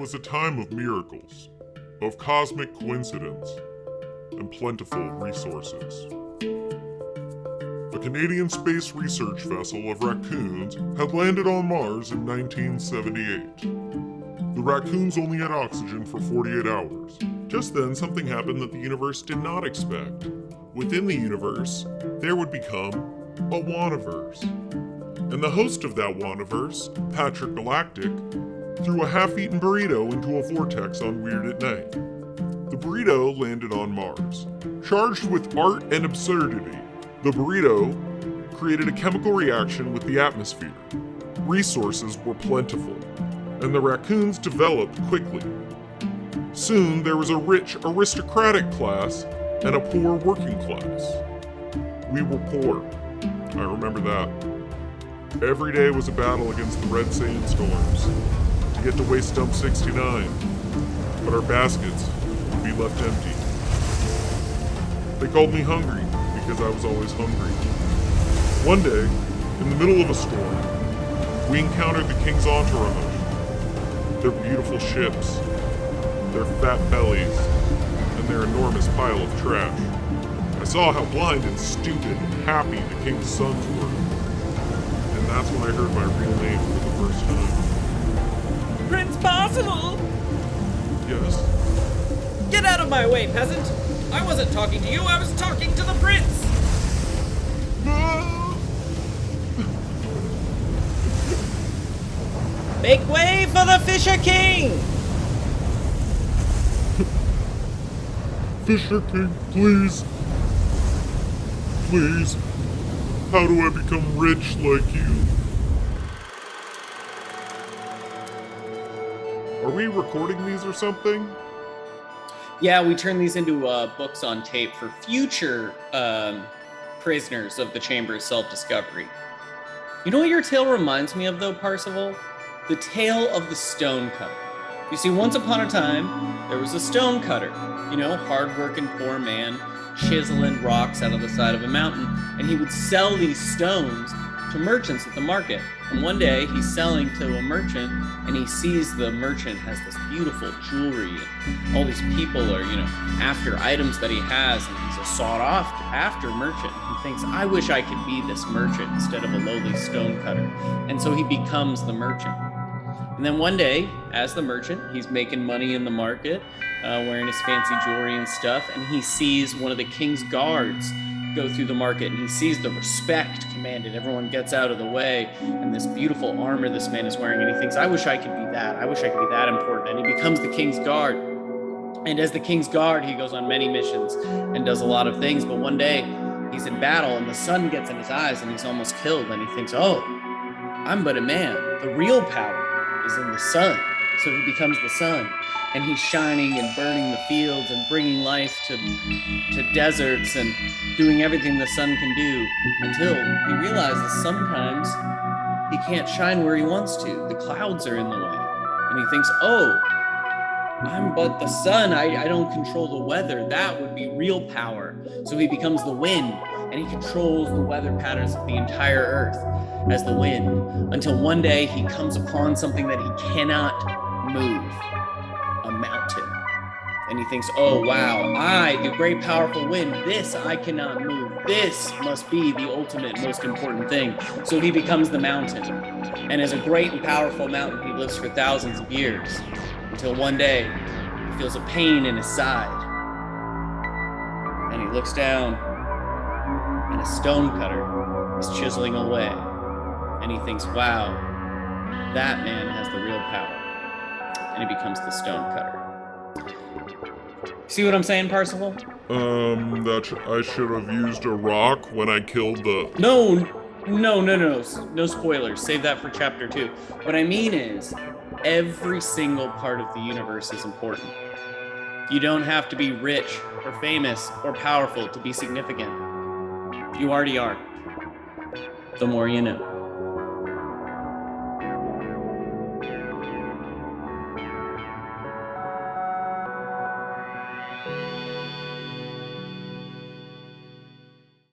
was a time of miracles, of cosmic coincidence, and plentiful resources. A Canadian space research vessel of raccoons had landed on Mars in 1978. The raccoons only had oxygen for 48 hours. Just then, something happened that the universe did not expect. Within the universe, there would become a Wanniverse. And the host of that Wanniverse, Patrick Galactic, threw a half-eaten burrito into a vortex on Weird at Night. The burrito landed on Mars. Charged with art and absurdity, the burrito created a chemical reaction with the atmosphere. Resources were plentiful, and the raccoons developed quickly. Soon, there was a rich aristocratic class and a poor working class. We were poor. I remember that. Every day was a battle against the red sandstorms to get to waste dump 69, but our baskets would be left empty. They called me hungry because I was always hungry. One day, in the middle of a storm, we encountered the King's entourage. Their beautiful ships, their fat bellies, and their enormous pile of trash. I saw how blind and stupid and happy the King's sons were. And that's when I heard my real name for the first time. Prince Percival! Yes? Get out of my way, peasant! I wasn't talking to you, I was talking to the prince! No! Make way for the Fisher King! Fisher King, please. Please. How do I become rich like you? Are we recording these or something? Yeah, we turn these into books on tape for future prisoners of the Chamber of Self-Discovery. You know what your tale reminds me of, though, Percival? The tale of the stonecutter. You see, once upon a time, there was a stonecutter. You know, hard-working poor man, chiseling rocks out of the side of a mountain, and he would sell these stones to merchants at the market. And one day, he's selling to a merchant, and he sees the merchant has this beautiful jewelry, and all these people are, after items that he has, and he's a sought-after merchant. He thinks, I wish I could be this merchant instead of a lowly stonecutter. And so he becomes the merchant. And then one day, as the merchant, he's making money in the market, wearing his fancy jewelry and stuff, and he sees one of the king's guards go through the market, and he sees the respect commanded. Everyone gets out of the way, and this beautiful armor this man is wearing, and he thinks, I wish I could be that. I wish I could be that important. And he becomes the king's guard. And as the king's guard, he goes on many missions and does a lot of things. But one day, he's in battle, and the sun gets in his eyes, and he's almost killed. And he thinks, oh, I'm but a man. The real power is in the sun. So he becomes the sun, and he's shining and burning the fields and bringing life to deserts and doing everything the sun can do, until he realizes sometimes he can't shine where he wants to. The clouds are in the way, and he thinks, oh, I'm but the sun. I don't control the weather. That would be real power. So he becomes the wind, and he controls the weather patterns of the entire earth as the wind, until one day he comes upon something that he cannot move, a mountain. And he thinks, oh wow, I, the great powerful wind, this I cannot move. This must be the ultimate, most important thing. So he becomes the mountain. And as a great and powerful mountain, he lives for thousands of years, until one day he feels a pain in his side. And he looks down, and a stonecutter is chiseling away. And he thinks, wow, that man has the real power. And he becomes the stonecutter. See what I'm saying, Percival? I should have used a rock when I killed the... No spoilers. Save that for chapter 2. What I mean is, every single part of the universe is important. You don't have to be rich or famous or powerful to be significant. You already are. The more you know.